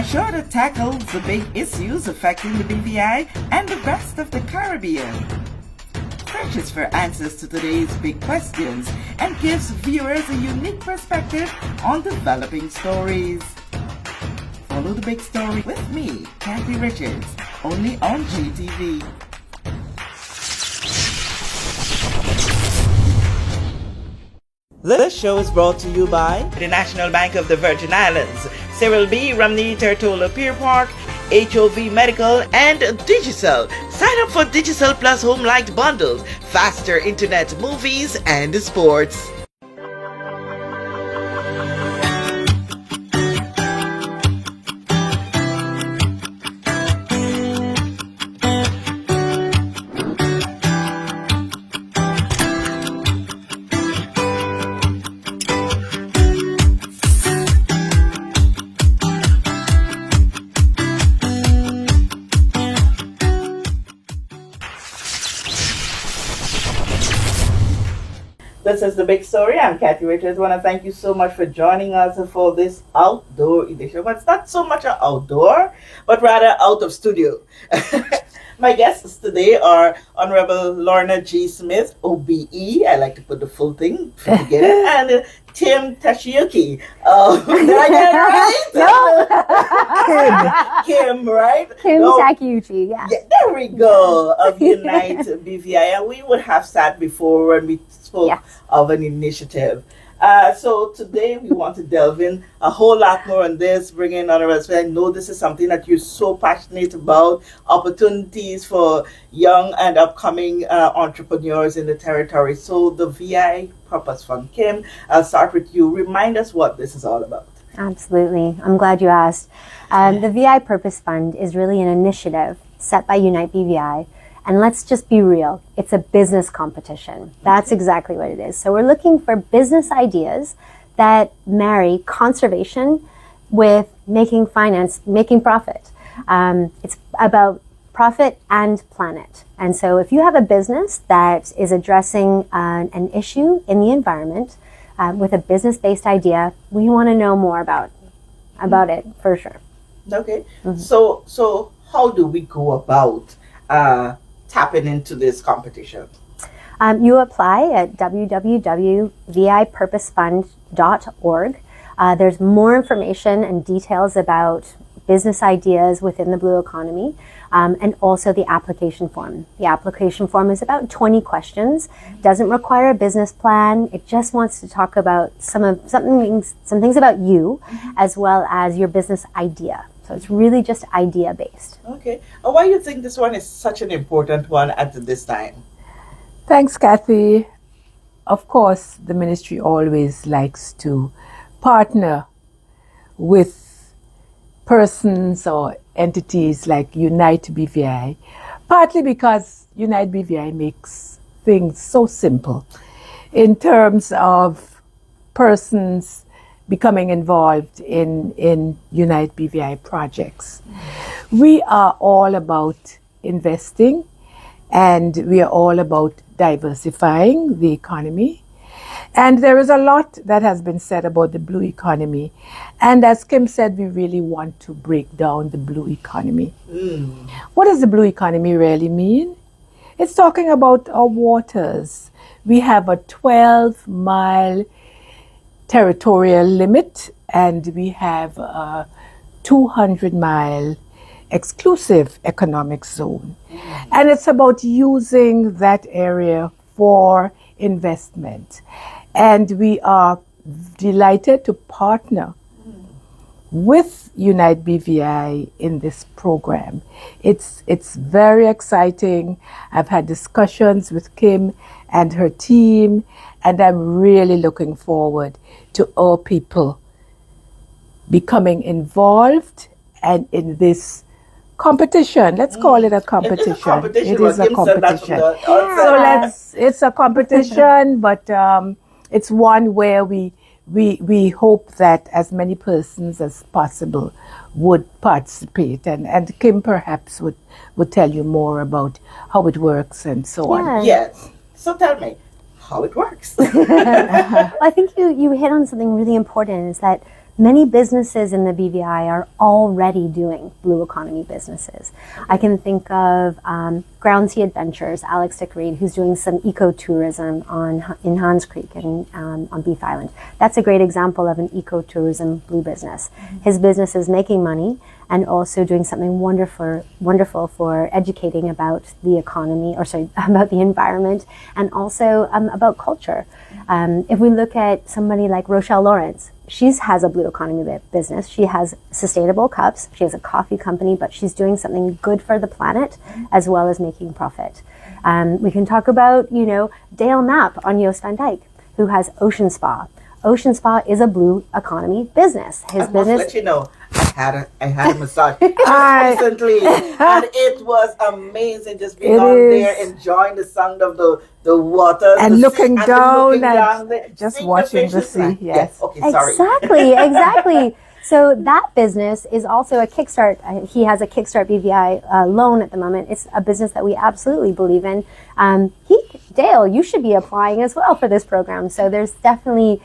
a show that tackles the big issues affecting the BVI and the rest of the Caribbean. Searches for answers to today's big questions and gives viewers a unique perspective on developing stories. Follow the big story with me, Kathy Richards, only on GTV. This show is brought to you by the National Bank of the Virgin Islands, Cyril B. Ramney Tertola Pier Park, HOV Medical, and Digicel. Sign up for Digicel Plus Home Light bundles, faster internet, movies, and sports. This is The Big Story. I'm Kathy Richards. I want to thank you so much for joining us for this outdoor edition. Well, it's not so much an outdoor, but rather out of studio. My guests today are Honorable Lorna G. Smith, OBE. I like to put the full thing to get it. And Tim Tashiyuki. Did I get it right? Kim, right? Kim Takeuchi, yeah. There we go, of Unite BVI. And we would have sat before when we spoke of an initiative. So today we want to delve in a whole lot more on this, bring in others. I know this is something that you're so passionate about, opportunities for young and upcoming entrepreneurs in the territory. So the VI Purpose Fund. Kim, I'll start with you. Remind us what this is all about. Absolutely. I'm glad you asked. The VI Purpose Fund is really an initiative set by Unite BVI. And let's just be real, it's a business competition. That's exactly what it is. So we're looking for business ideas that marry conservation with making profit. It's about profit and planet. And so if you have a business that is addressing an issue in the environment with a business-based idea, we want to know more about it for sure. Okay. Mm-hmm. So how do we go about tapping into this competition? You apply at www.vipurposefund.org. There's more information and details about business ideas within the blue economy, and also the application form. The application form is about 20 questions. Doesn't require a business plan. It just wants to talk about some things about you, as well as your business idea. So it's really just idea based. Okay. Why do you think this one is such an important one at this time? Thanks, Kathy. Of course, the ministry always likes to partner with persons or entities like Unite BVI, partly because Unite BVI makes things so simple in terms of persons becoming involved in Unite BVI projects. We are all about investing, and we are all about diversifying the economy. And there is a lot that has been said about the blue economy. And as Kim said, we really want to break down the blue economy. What does the blue economy really mean? It's talking about our waters. We have a 12-mile territorial limit, and we have a 200-mile exclusive economic zone. And it's about using that area for investment. And we are delighted to partner with Unite BVI in this program. It's very exciting. I've had discussions with Kim and her team, and I'm really looking forward to our people becoming involved and in this competition. Let's call it a competition. It is a competition. It's a competition, but it's one where we hope that as many persons as possible would participate. And Kim perhaps would tell you more about how it works and so on. Yes. So tell me how it works. Well, I think you hit on something really important, is that Many businesses in the BVI are already doing blue economy businesses. I can think of Ground Sea Adventures, Alex Dick-Reed, who's doing some ecotourism in Hans Creek and on Beef Island. That's a great example of an ecotourism blue business. His business is making money and also doing something wonderful for educating about the economy, about the environment, and also about culture. If we look at somebody like Rochelle Lawrence, she has a blue economy business. She has sustainable cups. She has a coffee company, but she's doing something good for the planet as well as making profit. We can talk about, Dale Knapp on Joost van Dyke, who has Ocean Spa. Ocean Spa is a blue economy business. His I business. must let you know, I had a massage recently, and it was amazing. Just being on there, enjoying the sound of the water and the looking sea, down and there, just seeing watching the fishes sea. land. Yes. Okay, sorry. Exactly. So that business is also a Kickstart. He has a Kickstart BVI loan at the moment. It's a business that we absolutely believe in. Dale, you should be applying as well for this program. So there's definitely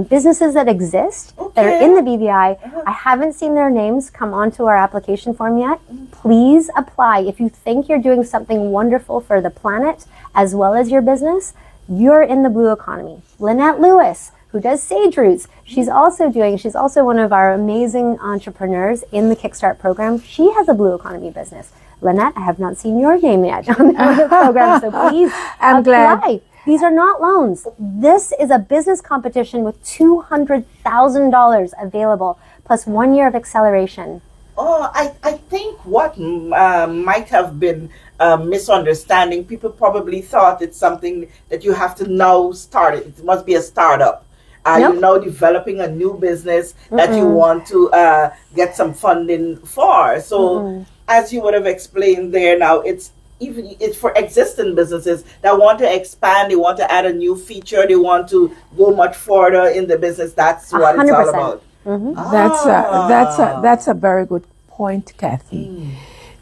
businesses that exist that are in the BVI. I haven't seen their names come onto our application form yet. Please apply. If you think you're doing something wonderful for the planet as well as your business, you're in the blue economy. Lynette Lewis, who does Sage Roots, she's also one of our amazing entrepreneurs in the Kickstart program. She has a blue economy business. Lynette, I have not seen your name yet on the program, so please I'm apply. glad. These are not loans. This is a business competition with $200,000 available, plus 1 year of acceleration. Oh, I think what might have been a misunderstanding, people probably thought it's something that you have to now start it. It must be a startup. Nope. You're now developing a new business that you want to get some funding for. So, as you would have explained there, now it's for existing businesses that want to expand. They want to add a new feature. They want to go much further in the business. That's what 100%. It's all about. That's a very good point, Kathy.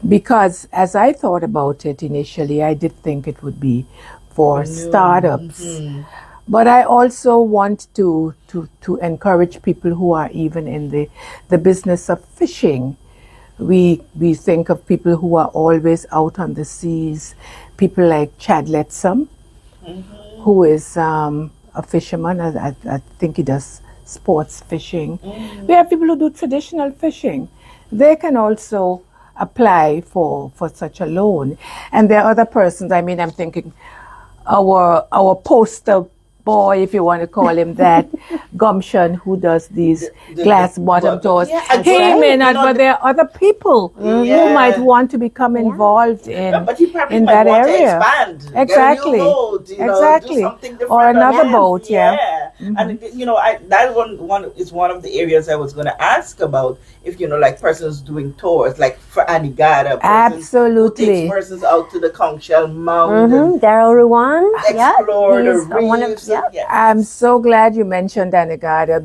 Because as I thought about it initially, I did think it would be for startups. But I also want to encourage people who are even in the business of fishing. We think of people who are always out on the seas, people like Chad Letsom, who is a fisherman. I think he does sports fishing. We have people who do traditional fishing. They can also apply for such a loan. And there are other persons, I'm thinking our poster boy, if you want to call him that, Gumption, who does these glass bottom doors. Yeah, he may not, but there are other people who might want to become involved in that area. To expand, exactly. Boat, exactly. Do something different or another boat, And that one is one of the areas I was going to ask about. If like persons doing tours, like for Anegada, absolutely, who takes persons out to the Conch Shell Mound, Daryl Ruan, explore the reefs. I'm so glad you mentioned Anegada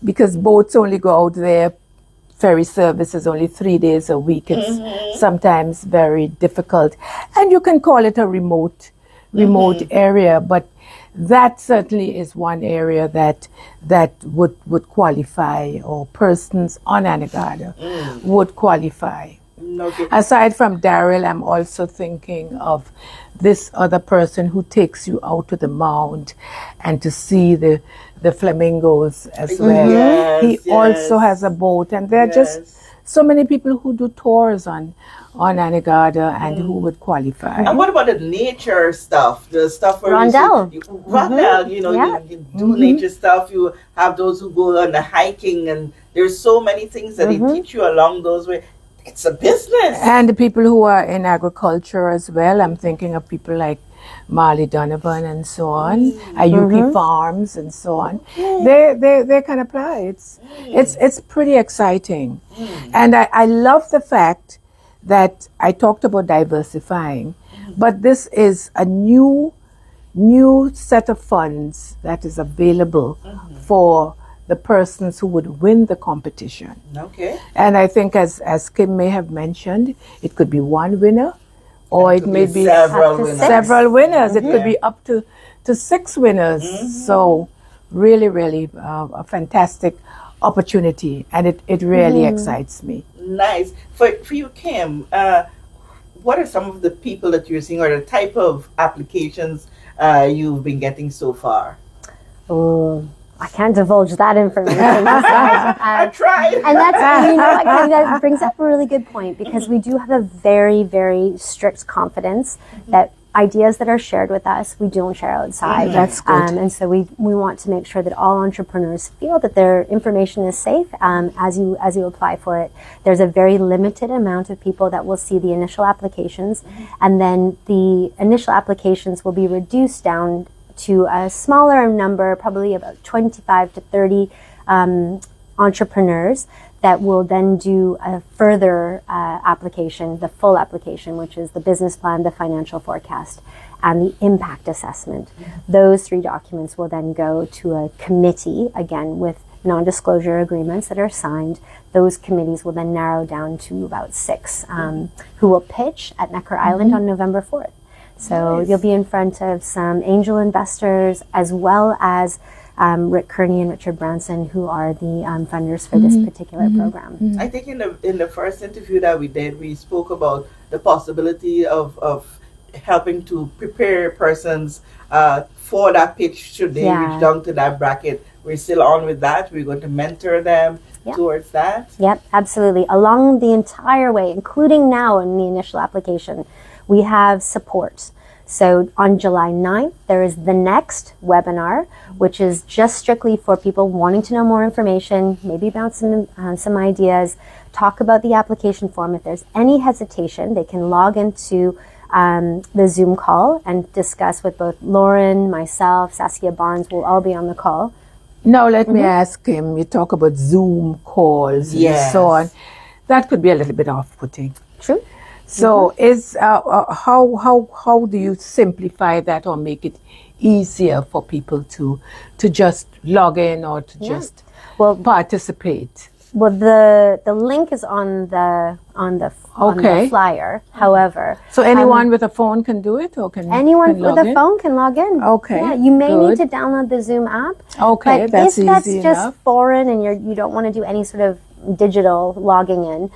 because boats only go out there. Ferry service is only 3 days a week. It's sometimes very difficult, and you can call it a remote area, but that certainly is one area that would qualify, or persons on Anegada would qualify. Okay. Aside from Daryl, I'm also thinking of this other person who takes you out to the mound and to see the flamingos as well. He also has a boat, and there are just so many people who do tours on Anegada and who would qualify. And what about the nature stuff? The stuff where Rondell, you do nature stuff. You have those who go on the hiking, and there's so many things that they teach you along those ways. It's a business. And the people who are in agriculture as well. I'm thinking of people like Marley Donovan and so on, Ayuki Farms and so on. They can apply. It's pretty exciting. And I love the fact that I talked about diversifying, but this is a new set of funds that is available for the persons who would win the competition. Okay. And I think as Kim may have mentioned, it could be one winner, or it may be several winners. It could be up to 6 winners. So really, really a fantastic opportunity, and it really excites me. Nice. For you, Kim, what are some of the people that you're seeing, or the type of applications you've been getting so far? Oh, I can't divulge that information. I tried. And that's, you know, that brings up a really good point, because we do have a very, very strict confidence that ideas that are shared with us, we don't share outside. That's good. And so we want to make sure that all entrepreneurs feel that their information is safe as you apply for it. There's a very limited amount of people that will see the initial applications, and then the initial applications will be reduced down to a smaller number, probably about 25 to 30 entrepreneurs that will then do a further application, the full application, which is the business plan, the financial forecast, and the impact assessment. Those 3 documents will then go to a committee, again, with non-disclosure agreements that are signed. Those committees will then narrow down to about 6 who will pitch at Necker Island on November 4th. So Nice. you'll be in front of some angel investors, as well as Rick Kearney and Richard Branson, who are the funders for this particular program. I think in the first interview that we did, we spoke about the possibility of helping to prepare persons for that pitch should they reach down to that bracket. We're still on with that. We're going to mentor them towards that. Yep, absolutely. Along the entire way, including now in the initial application, we have support. So on July 9th, there is the next webinar, which is just strictly for people wanting to know more information, maybe about some ideas, talk about the application form. If there's any hesitation, they can log into the Zoom call and discuss with both Lauren, myself, Saskia Barnes will all be on the call. Now let me ask him, you talk about Zoom calls and so on. That could be a little bit off-putting. True. So is how do you simplify that or make it easier for people to just log in or to just participate? Well, the link is on the flyer. However, so anyone with a phone can do it, or can anyone can with a phone can log in. Okay, yeah, you may need to download the Zoom app. Okay, but that's if that's easy just enough. foreign and you don't want to do any sort of digital logging in,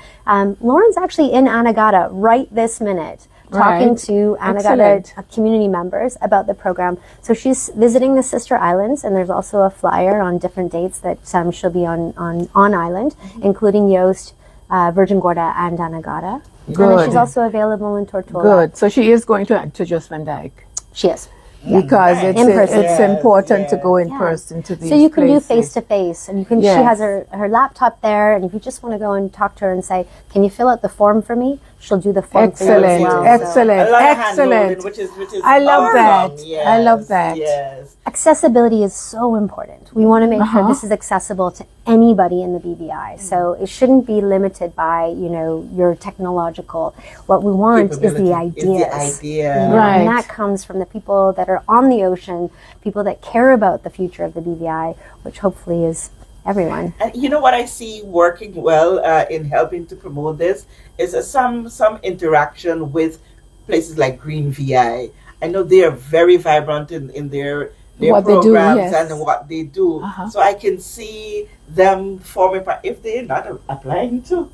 Lauren's actually in Anegada right this minute, talking to Anegada community members about the program. So she's visiting the sister islands, and there's also a flyer on different dates that she'll be on island, including Yost, Virgin Gorda, and Anegada. Good. And then she's also available in Tortola. Good. So she is going to Just Van Dyke. She is. Because Nice. it's important to go in person to these So you can places. do face to face, and you can. She has her laptop there, and if you just want to go and talk to her and say, "Can you fill out the form for me?" She'll do the form for you as well. Excellent, A lot of excellent. hand-holding, which is I love that. awesome. Yes, I love that. Yes. Accessibility is so important. We want to make sure this is accessible to anybody in the BVI. So it shouldn't be limited by your technological. What we want is the ideas. Right. And that comes from the people that are on the ocean, people that care about the future of the BVI, which hopefully is everyone. And you know what I see working well in helping to promote this is some interaction with places like Green VI. I know they are very vibrant in their What they do, programs yes. and what they do. So I can see them forming part if they're not applying to.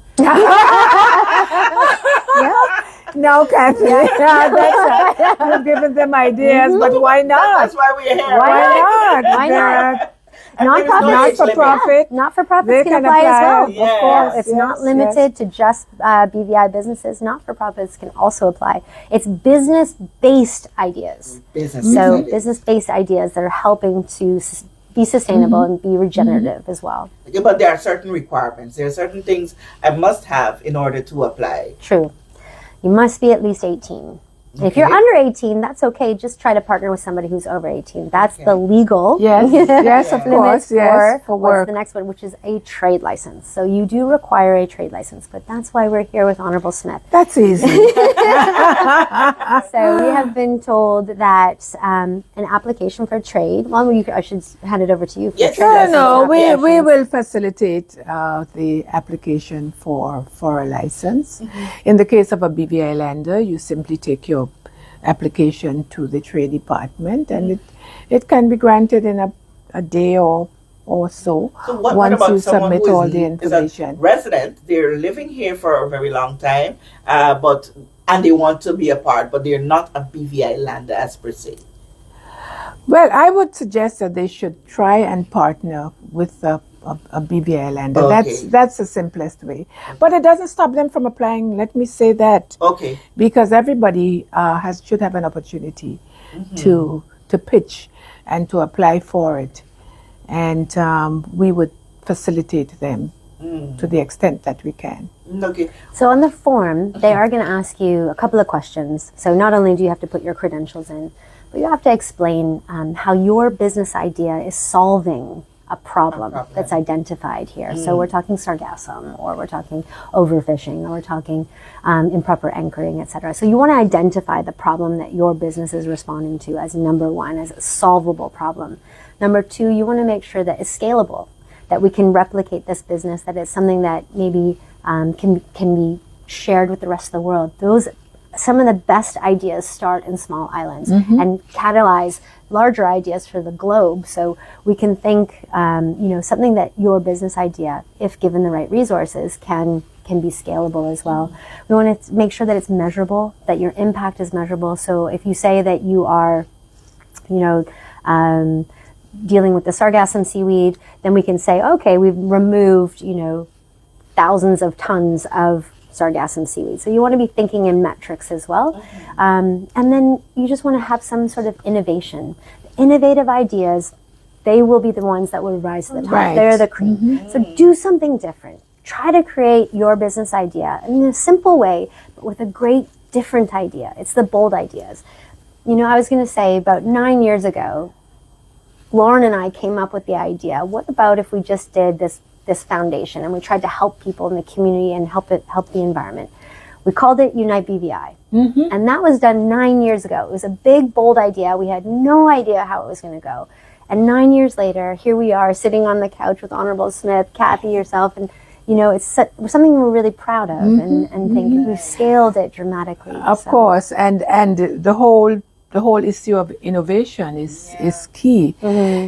No, Kathy. You've given them ideas, but why not? That's why we're here. Why not? Why not? Not-for-profit. Not-for-profits They can can apply as apply. well. Yes, Of course, it's yes, not limited to just BVI businesses. Not-for-profits can also apply. It's business-based ideas. Business-based ideas that are helping to be sustainable and be regenerative as well. But there are certain requirements. There are certain things I must have in order to apply. True. You must be at least 18. If you're under 18, that's okay. Just try to partner with somebody who's over 18. That's the legal Yes, of course. Yes, for what's work. the next one, which is a trade license. So you do require a trade license, but that's why we're here with Honorable Smith. That's easy. So we have been told that an application for trade. Well, I should hand it over to you. For Yes, trade No, license we will facilitate the application for a license. In the case of a BVI lender, you simply take your application to the trade department, and it can be granted in a day or or so. So what once about you someone submit who all the is a information. resident? They're living here for a very long time, and they want to be a part, but they're not a BVI lander as per se. Well, I would suggest that they should try and partner with a BVI lender. Okay. That's the simplest way. But it doesn't stop them from applying. Let me say that. Okay. Because everybody should have an opportunity to pitch and to apply for it, and we would facilitate them to the extent that we can. Okay. So on the form, they are going to ask you a couple of questions. So not only do you have to put your credentials in, but you have to explain how your business idea is solving a problem that's identified here. So we're talking sargassum, or we're talking overfishing, or we're talking improper anchoring, etc. So you want to identify the problem that your business is responding to as number one, as a solvable problem. Number two, you want to make sure that it's scalable, that we can replicate this business, that it's something that maybe can be shared with the rest of the world. Some of the best ideas start in small islands and catalyze larger ideas for the globe. So we can think, something that your business idea, if given the right resources, can be scalable as well. We want to make sure that it's measurable, that your impact is measurable. So if you say that you are, dealing with the sargassum seaweed, then we can say, okay, we've removed, thousands of tons of sargassum seaweed. So you want to be thinking in metrics as well. And then you just want to have some sort of innovation. Innovative ideas, they will be the ones that will rise to the top. Right. They're the cream. So do something different. Try to create your business idea in a simple way, but with a great different idea. It's the bold ideas. I was going to say about 9 years ago, Lauren and I came up with the idea, what about if we just did this foundation and we tried to help people in the community and help the environment. We called it Unite BVI. And that was done 9 years ago. It was a big, bold idea. We had no idea how it was going to go. And 9 years later, here we are sitting on the couch with Honorable Smith, Kathy, yourself, and it's something we're really proud of and think we've scaled it dramatically. Of course, and the whole issue of innovation is key,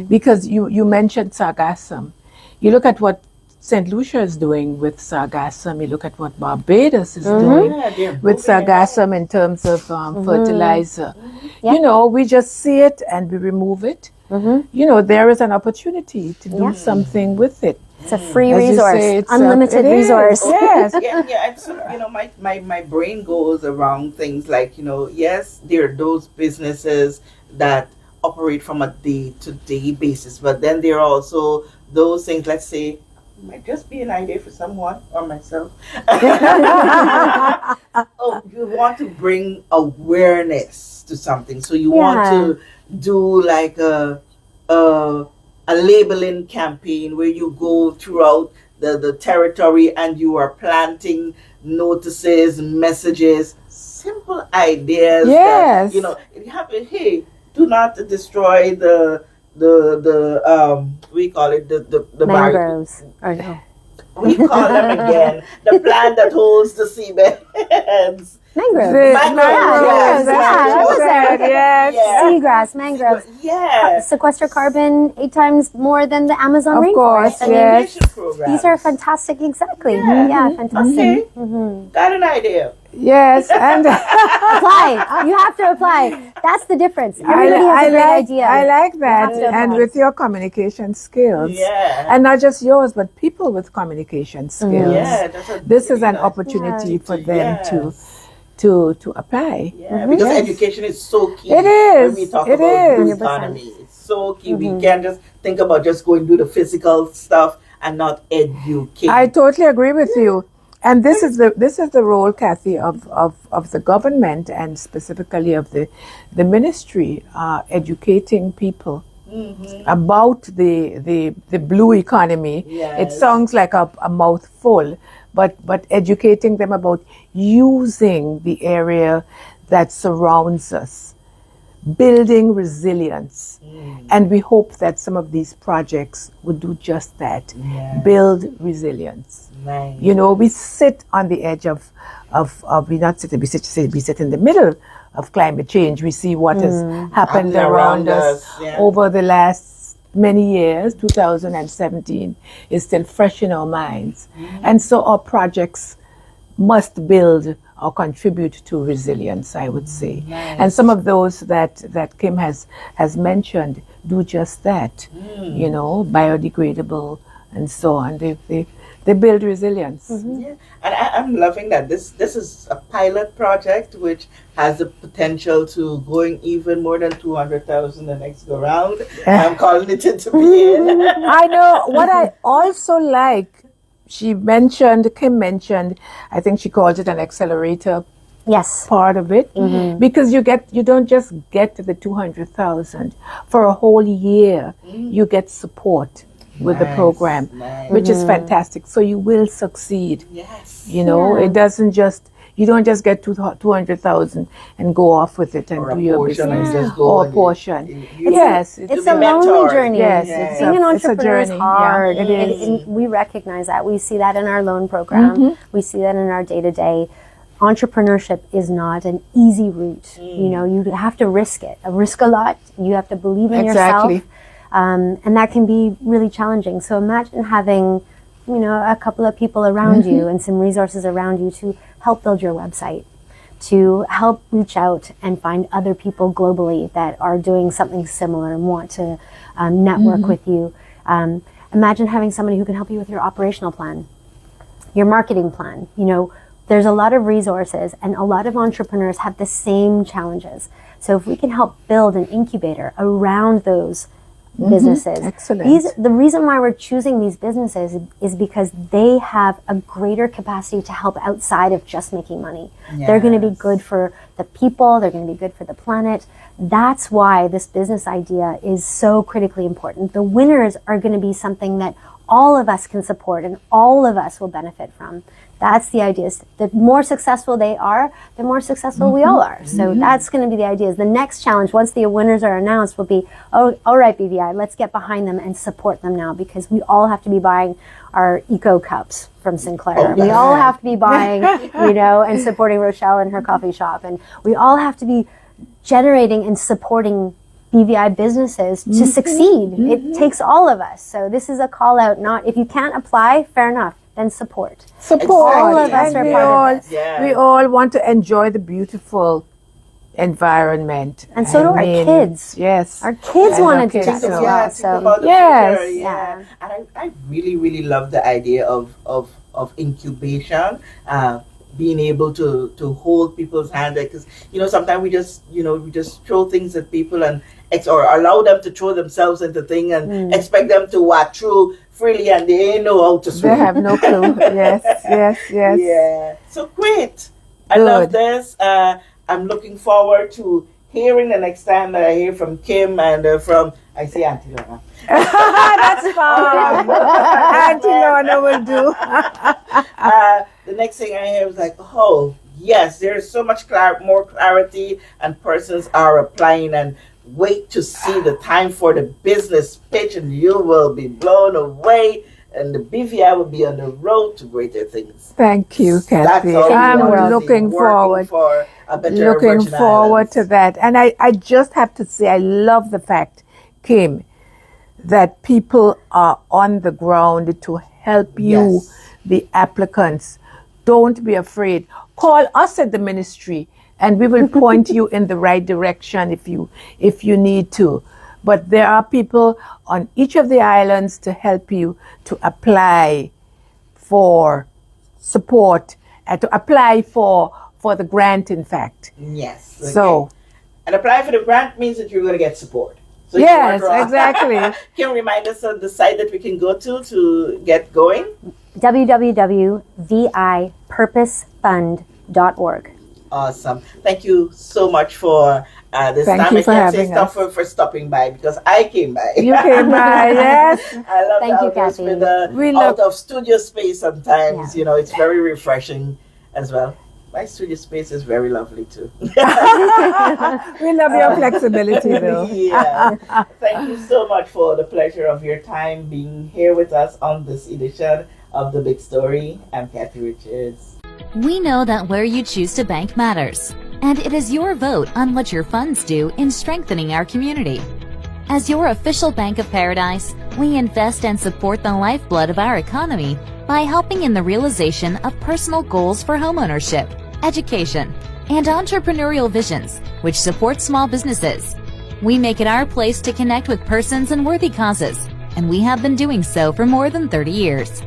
because you mentioned sargassum. You look at what St. Lucia is doing with sargassum. You look at what Barbados is doing with sargassum in terms of fertilizer. We just see it and we remove it. There is an opportunity to do something with it. It's a free resource, unlimited resource. Yes. And so, my brain goes around things like, yes, there are those businesses that operate from a day-to-day basis, but then there are also those things, let's say, might just be an idea for someone or myself. You want to bring awareness to something. So you want to do like a labeling campaign where you go throughout the territory and you are planting notices, messages, simple ideas. Yes. That, it happens. Hey, do not destroy the we call it the mangroves. Or no. We call them again the plant that holds the seabeds. Mangroves. Mangroves. Yes. Seagrass, mangroves. Yes. Sequester carbon 8 times more than the Amazon Of rainforest. course, yes. These are fantastic. Exactly. Yeah. Fantastic. Okay. Got an idea. Yes, and apply. You have to apply. That's the difference. Everybody has a great idea. I like that. You have to And apply. with your communication skills. Yeah. And not just yours, but people with communication skills. Yeah, This is an opportunity for them to apply. Yeah, because education is so key. It is. When we talk It about is. the economy, it's so key. We can't just think about just going do the physical stuff and not educate. I totally agree with you. And this is the role, Kathy, of the government and specifically of the ministry, educating people about the blue economy. Yes. It sounds like a mouthful, but educating them about using the area that surrounds us, building resilience. And we hope that some of these projects would do just that, build resilience. Nice. We sit on the edge of we sit in the middle of climate change. We see what has happened around us over the last many years. 2017 is still fresh in our minds. And so our projects must build or contribute to resilience, I would say. Nice. And some of those that Kim has mentioned do just that, you know, biodegradable and so on. They build resilience. Yeah, and I'm loving that this is a pilot project which has the potential to going even more than 200,000 the next go round. I'm calling it into being. I know. What I also like, Kim mentioned, I think she calls it an accelerator Yes. part of it, because you don't just get to the 200,000 for a whole year. You get support with the program, which is fantastic. So you will succeed. Yes. You know, you don't just get 200,000 and go off with it and Or a do your portion and business. just go Or a and portion. you- Yes. It's be a lonely mentored. journey. Yes, Yeah. Being an it's a entrepreneur is journey. hard. Yeah, it is. And we recognize that. We see that in our loan program. We see that in our day-to-day. Entrepreneurship is not an easy route. You know, you have to risk it. Risk a lot. You have to believe in Exactly. yourself. And that can be really challenging. So imagine having, you know, a couple of people around you and some resources around you to help build your website, to help reach out and find other people globally that are doing something similar and want to network with you. Imagine having somebody who can help you with your operational plan, your marketing plan. You know, there's a lot of resources and a lot of entrepreneurs have the same challenges. So if we can help build an incubator around those businesses. Excellent. The reason why we're choosing these businesses is because they have a greater capacity to help outside of just making money. They're going to be good for the people. They're going to be good for the planet. That's why this business idea is so critically important. The winners are going to be something that all of us can support and all of us will benefit from. That's the idea. The more successful they are, the more successful we all are. So that's going to be the idea. The next challenge, once the winners are announced, will be, oh, all right, BVI, let's get behind them and support them now, because we all have to be buying our eco cups from Sinclair. We all have to be buying, you know, and supporting Rochelle in her coffee shop. And we all have to be generating and supporting BVI businesses to succeed. It takes all of us. So this is a call out, not, if you can't apply, fair enough, then support. All of us are And part of this. we all want to enjoy the beautiful environment. And so do our kids. Yes. Our kids And want our to do kids that as too. well. Think So about the Yes. future, Yeah. And I really, really love the idea of incubation, being able to hold people's hand, because, you know, sometimes we just throw things at people and or allow them to throw themselves into things and expect them to walk through freely, and they ain't know how to swim. They have no clue. Yes. Yeah. So great. I love this. I'm looking forward to hearing the next time that I hear from Kim and from, I see Auntie Lorna. That's fine. Auntie Lorna will do. The next thing I hear was like, oh, yes, there's so much more clarity, and persons are applying, and wait to see the time for the business pitch, and you will be blown away, and the BVI will be on the road to greater things. Thank you, Kathy. That's all I'm we want to looking see, forward. working for a better Looking Virgin forward Islands. to that. And I just have to say, I love the fact, Kim, that people are on the ground to help you, Yes. the applicants. Don't be afraid. Call us at the ministry and we will point you in the right direction if you need to. But there are people on each of the islands to help you to apply for support and to apply for the grant, in fact. Yes. Okay. So, and applying for the grant means that you're going to get support. So yes, exactly. Can you remind us of the site that we can go to get going? www.vipurposefund.org. Awesome. Thank you so much for this Thank time. you I for can't say having stuff us. for stopping by, because I came by. You came by, yes. I love Thank you, the outdoors Kathy. with the We out love- of studio space sometimes. Yeah. You know, it's very refreshing as well. My studio space is very lovely too. We love your flexibility, though. Yeah. Thank you so much for the pleasure of your time being here with us on this edition of The Big Story. I'm Kathy Richards. We know that where you choose to bank matters, and it is your vote on what your funds do in strengthening our community. As your official Bank of Paradise, we invest and support the lifeblood of our economy by helping in the realization of personal goals for homeownership, education, and entrepreneurial visions, which support small businesses. We make it our place to connect with persons and worthy causes, and we have been doing so for more than 30 years.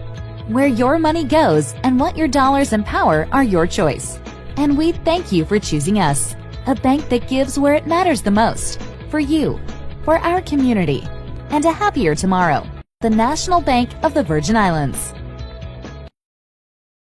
Where your money goes and what your dollars empower are your choice. And we thank you for choosing us, a bank that gives where it matters the most, for you, for our community, and a happier tomorrow. The National Bank of the Virgin Islands.